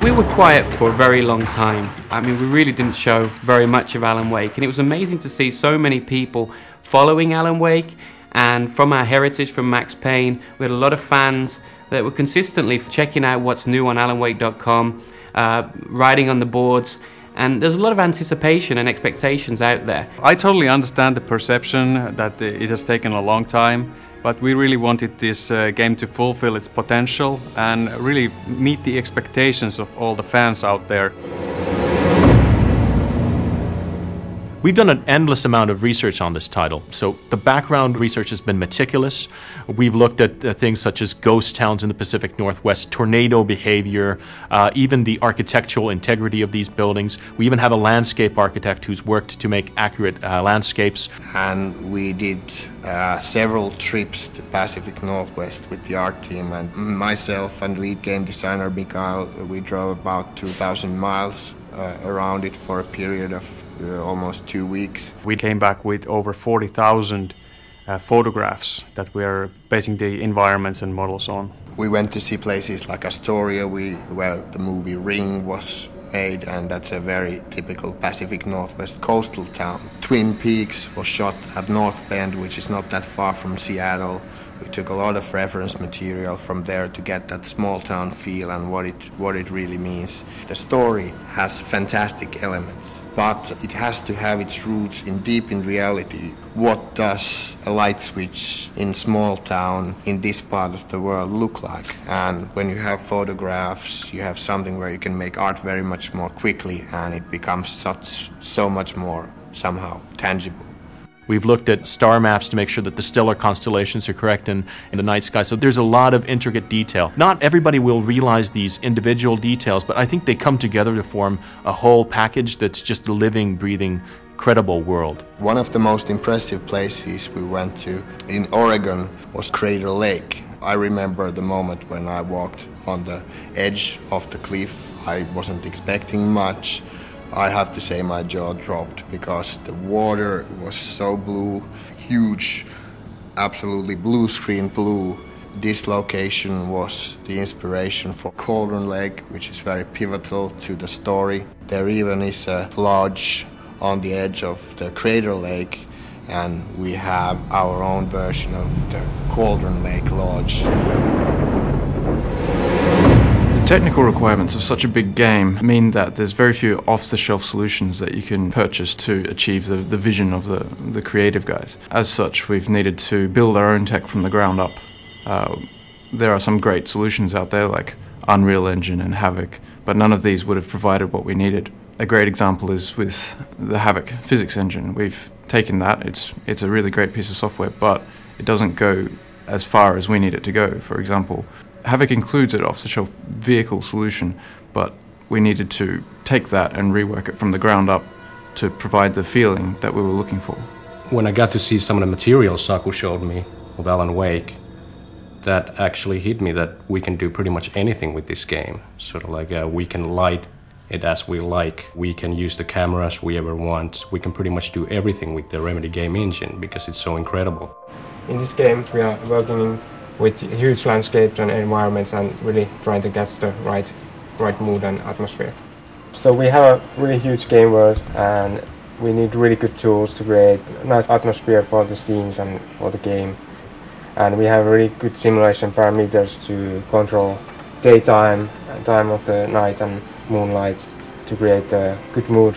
We were quiet for a very long time. I mean, we really didn't show very much of Alan Wake, and it was amazing to see so many people following Alan Wake. And from our heritage, from Max Payne, we had a lot of fans that were consistently checking out what's new on alanwake.com, writing on the boards, and there's a lot of anticipation and expectations out there. I totally understand the perception that it has taken a long time, but we really wanted this game to fulfill its potential and really meet the expectations of all the fans out there. We've done an endless amount of research on this title. So the background research has been meticulous. We've looked at things such as ghost towns in the Pacific Northwest, tornado behavior, even the architectural integrity of these buildings. We even have a landscape architect who's worked to make accurate landscapes. And we did several trips to Pacific Northwest with the art team, and myself and lead game designer Mikael, we drove about 2,000 miles around it for a period of almost 2 weeks. We came back with over 40,000 photographs that we are basing the environments and models on. We went to see places like Astoria, where the movie Ring was made, and that's a very typical Pacific Northwest coastal town. Twin Peaks was shot at North Bend, which is not that far from Seattle. We took a lot of reference material from there to get that small town feel and what it really means. The story has fantastic elements, but it has to have its roots deep in reality. What does a light switch in small town in this part of the world look like? And when you have photographs, you have something where you can make art very much more quickly, and it becomes so much more somehow tangible. We've looked at star maps to make sure that the stellar constellations are correct in the night sky. So there's a lot of intricate detail. Not everybody will realize these individual details, but I think they come together to form a whole package that's just a living, breathing, credible world. One of the most impressive places we went to in Oregon was Crater Lake. I remember the moment when I walked on the edge of the cliff. I wasn't expecting much. I have to say my jaw dropped because the water was so blue, huge, absolutely blue screen blue. This location was the inspiration for Cauldron Lake, which is very pivotal to the story. There even is a lodge on the edge of the Crater Lake, and we have our own version of the Cauldron Lake Lodge. The technical requirements of such a big game mean that there's very few off-the-shelf solutions that you can purchase to achieve the vision of the creative guys. As such, we've needed to build our own tech from the ground up. There are some great solutions out there like Unreal Engine and Havok, but none of these would have provided what we needed. A great example is with the Havok physics engine. We've taken that, it's a really great piece of software, but it doesn't go as far as we need it to go. For example, Havok includes an off-the-shelf vehicle solution, but we needed to take that and rework it from the ground up to provide the feeling that we were looking for. When I got to see some of the materials Saku showed me of Alan Wake, that actually hit me that we can do pretty much anything with this game. Sort of like we can light it as we like, we can use the cameras we ever want, we can pretty much do everything with the Remedy game engine because it's so incredible. In this game we are working with huge landscapes and environments and really trying to catch the right mood and atmosphere. So we have a really huge game world and we need really good tools to create a nice atmosphere for the scenes and for the game. And we have really good simulation parameters to control daytime, time of the night and moonlight to create a good mood.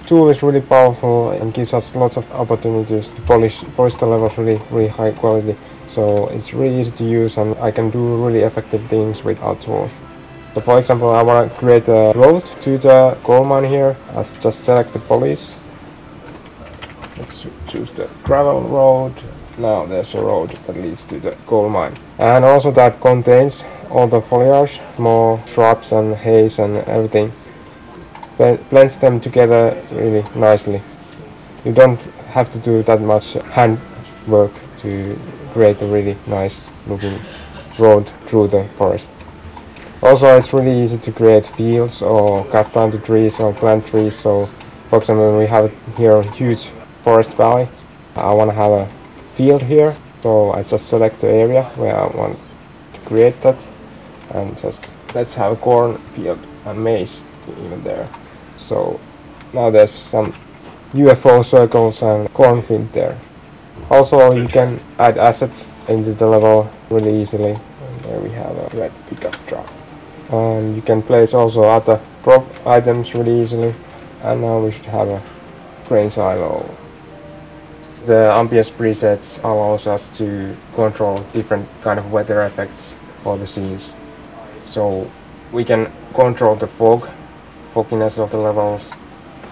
The tool is really powerful and gives us lots of opportunities to polish the levels really high quality. So it's really easy to use and I can do really effective things with our tool. So for example, I want to create a road to the gold mine here. I just select the police. Let's choose the gravel road. Now there's a road that leads to the gold mine. And also that contains all the foliage, more shrubs and haze and everything. Blends them together really nicely. You don't have to do that much hand work to create a really nice looking road through the forest. Also, it's really easy to create fields or cut down the trees or plant trees. So, for example, we have here a huge forest valley. I want to have a field here, so I just select the area where I want to create that and just let's have a cornfield and maize even there. So now there's some UFO circles and cornfield there. Also you can add assets into the level really easily. And there we have a red pickup truck. And you can place also other prop items really easily. And now we should have a grain silo. The ambience presets allows us to control different kind of weather effects for the scenes. So we can control the fogginess of the levels,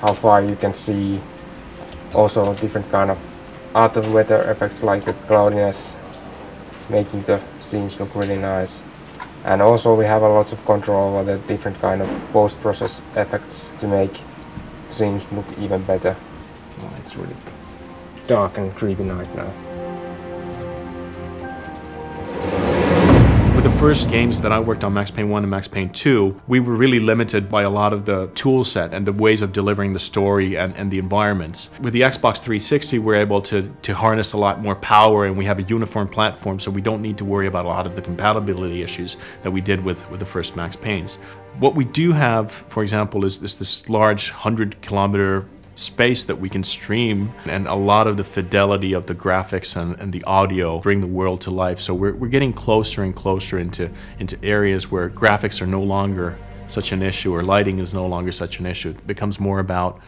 how far you can see, also different kind of other weather effects like the cloudiness, making the scenes look really nice. And also we have a lot of control over the different kind of post-process effects to make scenes look even better. Oh, it's really dark and creepy night now. With the first games that I worked on, Max Payne 1 and Max Payne 2, we were really limited by a lot of the tool set and the ways of delivering the story and the environments. With the Xbox 360, we're able to harness a lot more power, and we have a uniform platform, so we don't need to worry about a lot of the compatibility issues that we did with the first Max Paynes. What we do have, for example, is this large 100-kilometer space that we can stream, and a lot of the fidelity of the graphics and the audio bring the world to life. So we're getting closer and closer into areas where graphics are no longer such an issue, or lighting is no longer such an issue. It becomes more about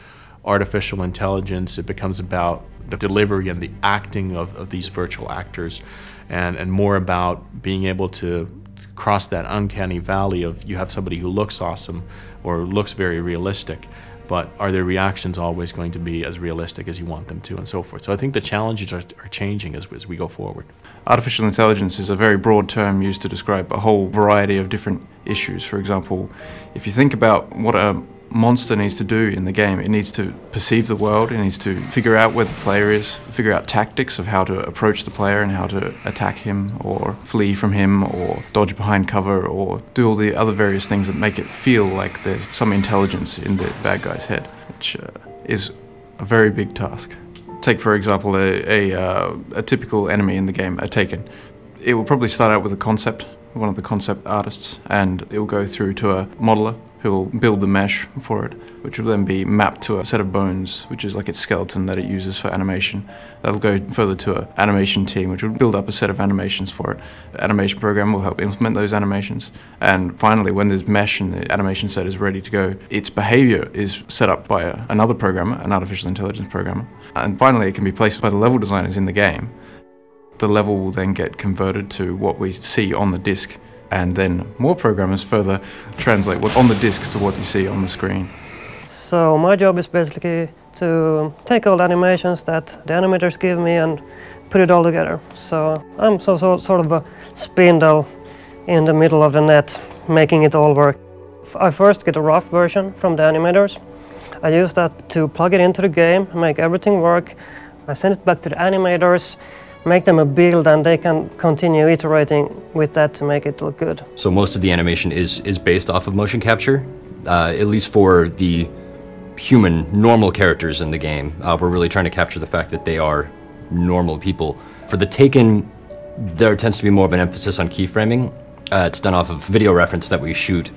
artificial intelligence. It becomes about the delivery and the acting of these virtual actors, and more about being able to cross that uncanny valley of you have somebody who looks awesome or looks very realistic, but are their reactions always going to be as realistic as you want them to, and so forth. So I think the challenges are changing as we go forward. Artificial intelligence is a very broad term used to describe a whole variety of different issues. For example, if you think about what a monster needs to do in the game, it needs to perceive the world, it needs to figure out where the player is, figure out tactics of how to approach the player and how to attack him or flee from him or dodge behind cover or do all the other various things that make it feel like there's some intelligence in the bad guy's head, which is a very big task. Take, for example, a typical enemy in the game, a Taken. It will probably start out with a concept, one of the concept artists, and it will go through to a modeler who will build the mesh for it, which will then be mapped to a set of bones, which is like its skeleton that it uses for animation. That'll go further to an animation team, which will build up a set of animations for it. The animation program will help implement those animations. And finally, when this mesh and the animation set is ready to go, its behavior is set up by another programmer, an artificial intelligence programmer. And finally, it can be placed by the level designers in the game. The level will then get converted to what we see on the disc, and then more programmers further translate what's on the disc to what you see on the screen. So my job is basically to take all the animations that the animators give me and put it all together. So I'm sort of a spindle in the middle of the net, making it all work. I first get a rough version from the animators. I use that to plug it into the game, make everything work. I send it back to the animators, make them a build, and they can continue iterating with that to make it look good. So most of the animation is based off of motion capture, at least for the human, normal characters in the game. We're really trying to capture the fact that they are normal people. For the Taken, there tends to be more of an emphasis on keyframing. It's done off of video reference that we shoot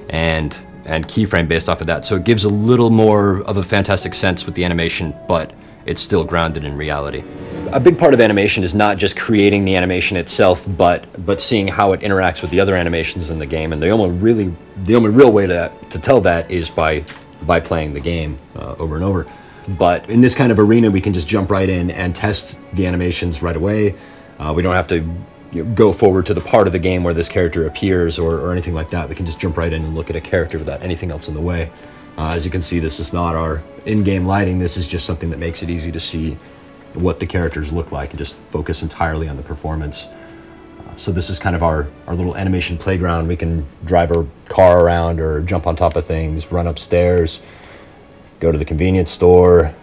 and keyframe based off of that. So it gives a little more of a fantastic sense with the animation, but it's still grounded in reality. A big part of animation is not just creating the animation itself, but seeing how it interacts with the other animations in the game. And the only real way to tell that is by playing the game over and over. But in this kind of arena, we can just jump right in and test the animations right away. We don't have to go forward to the part of the game where this character appears or anything like that. We can just jump right in and look at a character without anything else in the way. As you can see, this is not our in-game lighting. This is just something that makes it easy to see what the characters look like and just focus entirely on the performance. So this is kind of our little animation playground. We can drive our car around or jump on top of things, run upstairs, go to the convenience store.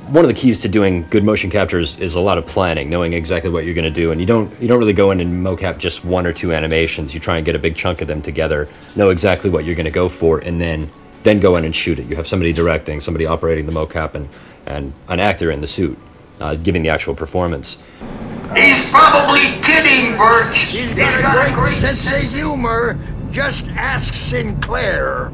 One of the keys to doing good motion captures is a lot of planning, knowing exactly what you're going to do. And you don't really go in and mocap just one or two animations. You try and get a big chunk of them together, know exactly what you're going to go for, and then go in and shoot it. You have somebody directing, somebody operating the mocap, and an actor in the suit giving the actual performance. He's probably kidding, Birch. He's got great sense of humor. Just ask Sinclair.